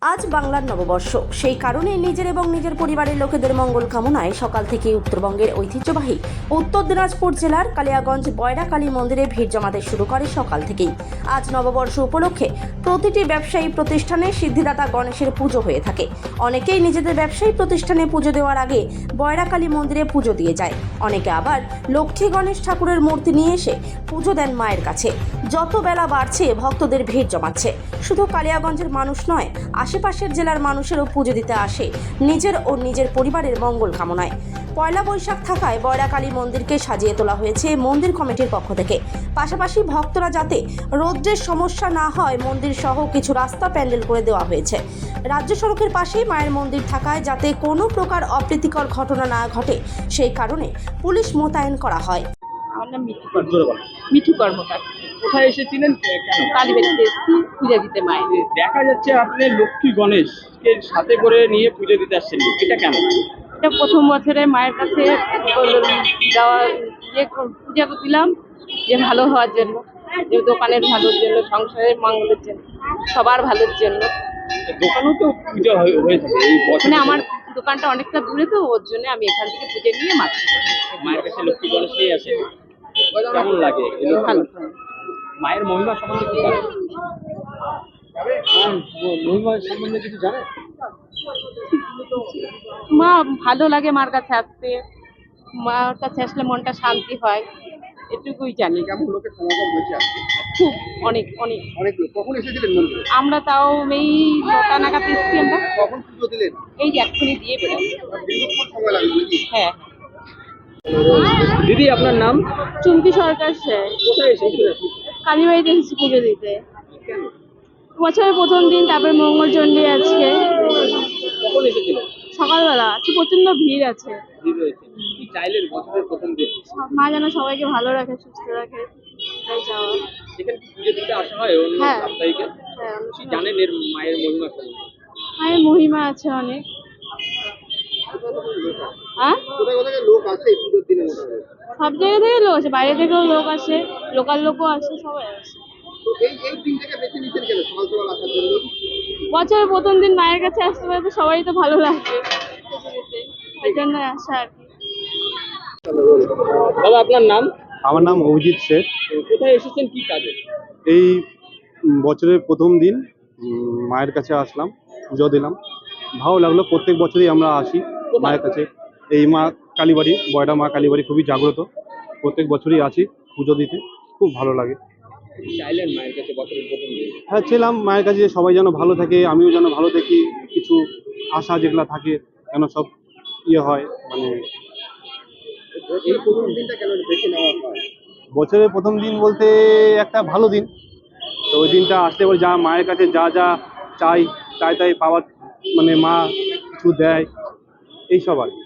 আজ বাংলার নববর্ষ, সেই কারণে নিজের এবং নিজের পরিবারের লোকেদের মঙ্গল কামনায় সকাল থেকে উত্তরবঙ্গের ঐতিহ্যবাহী উত্তর দিনাজপুর জেলার কালিয়াগঞ্জ বয়রা কালী মন্দিরে ভিড় জমাতে শুরু করে সকাল থেকেই। আজ নববর্ষ উপলক্ষে প্রতিটি ব্যবসায়ী প্রতিষ্ঠানে সিদ্ধিদাতা গণেশের পুজো হয়ে থাকে। অনেকেই নিজেদের ব্যবসায়ী প্রতিষ্ঠানে পুজো দেওয়ার আগে বয়রা কালী মন্দিরে পুজো দিয়ে যায়। অনেকে আবার লক্ষ্মী গণেশ ঠাকুরের মূর্তি নিয়ে এসে পুজো দেন মায়ের কাছে। যত বেলা বাড়ছে ভক্তদের ভিড় জমাচ্ছে। শুধু কালিয়াগঞ্জের মানুষ নয়, আশেপাশের জেলার মানুষেরও পুজো দিতে আসে নিজের ও নিজের পরিবারের মঙ্গল কামনায়। পয়লা বৈশাখ থাকায় বয়রা কালী মন্দিরকে সাজিয়ে তোলা হয়েছে মন্দির কমিটির পক্ষ থেকে। পাশাপাশি ভক্তরা যাতে রৌদ্রের সমস্যা না হয়, মন্দির সহ কিছু রাস্তা প্যান্ডেল করে দেওয়া হয়েছে। রাজ্য সড়কের পাশেই মায়ের মন্দির থাকায় যাতে কোনো প্রকার অপ্রীতিকর ঘটনা না ঘটে, সেই কারণে পুলিশ মোতায়েন করা হয়। আমার নাম মিঠু কর্মকার। কোথায় এসেছিলেন কেন? কালীবাড়িতে এসেছি পূজা দিতে মায়ের। দেখা যাচ্ছে আপনি লক্ষ্মী গণেশকে সাথে করে নিয়ে পুজো দিতে আসছেন, এটা কেন? এটা প্রথম বছরে মায়ের কাছে যাওয়া পূজা দিলাম, যে ভালো হওয়ার জন্য, যে দোকানের ভালোর জন্য, সংসারের মঙ্গলের জন্য, সবার ভালোর জন্য। দোকানেও তো পুজো হয়ে থাকে এই বছর। মানে আমার দোকানটা অনেকটা দূরে, তো ওর জন্য আমি এখান থেকে পুজো নিয়ে মায়ের কাছে লক্ষ্মী গণেশ নিয়ে আসে, কেমন লাগে? ভালো। মায়ের মহিমা সম্বন্ধে কি জানেন? মহিমা সম্বন্ধে কিছু জানেন? মা ভালো লাগে মার কাছে আসতে, মার কাছে আসলে মনটা শান্তি হয়, এটুকুই জানি। কেমন লোকের সমাগম হয়েছে আজকে? খুব অনেক অনেক অনেক লোক। কখন এসেছিলেন মন্দিরে? আমরা তাও এই 9টা নাগাদ এসেছি আমরা। কখন পুজো দিলেন? এই যে এক্ষুনি দিয়ে বেরোবো। দীর্ঘক্ষণ সময় লাগবে নাকি? হ্যাঁ। দিদি, আপনার নাম? চুমকি সরকার স্যার। কোথায় এসেছিলেন? কালীবাড়িতে এসেছি পুজো দিতে। কেন? বছরের প্রথম দিন, তারপরে মঙ্গলচণ্ডী আজকে। কখন এসেছিলেন? সকালবেলা আজকে প্রচন্ড ভিড় আছে। ভিড় হয়েছে। কি চাইলেন বছরের প্রথম দিন? মা যেন সবাইকে ভালো রাখে, সুস্থ রাখে, এটাই চাওয়া। সেখানে কি পুজো দিতে আসা হয় অন্য হ্যাঁ। সাপ্তাহিকে? হ্যাঁ, কি জানেন এর মায়ের মহিমা সম্বন্ধে? মায়ের মহিমা আছে অনেক। হ্যাঁ, কোথায় কোথায় লোক আসে পুজোর দিনে মোটামুটি? সব জায়গা থেকে লোক আসে, বাইরে থেকেও লোক আসে, লোকাল লোকও আসে, সবাই আসে। তো এই দিনটাকে বেছে নিচ্ছেন কেন সকাল সকাল আসার জন্য? বছরের প্রথম দিন মায়ের কাছে আসতে পারে তো সবাই তো ভালো লাগবে, এই জন্য আসা আর কি। দাদা, আপনার নাম? আমার নাম অভিজিৎ শেখ। কোথায় এসেছেন, কি কাজে? এই বছরের প্রথম দিন মায়ের কাছে আসলাম, পুজো দিলাম, ভালো লাগলো। প্রত্যেক বছরই আমরা আসি মায়ের কাছে। এই মা কালীবাড়ি, বয়রা মা কালীবাড়ি খুবই জাগ্রত, প্রত্যেক বছরই আসি পুজো দিতে, খুব ভালো লাগে। চাইলেন মায়ের কাছে বছরের প্রথম দিন? হ্যাঁ, ছিলাম মায়ের কাছে সবাই যেন ভালো থাকে, আমিও যেন ভালো থাকি, কিছু আশা যেগুলো থাকে যেন সব হয়। মানে এই প্রথম দিনটা কেন বেছে নেওয়া হয়? বছরের প্রথম দিন বলতে একটা ভালো দিন, তো ওই দিনটা আসলে পরে যা মায়ের কাছে যা যা চাই তাই তাই পাওয়ার, মানে মা কিছু দেয়, এইসব আর কি।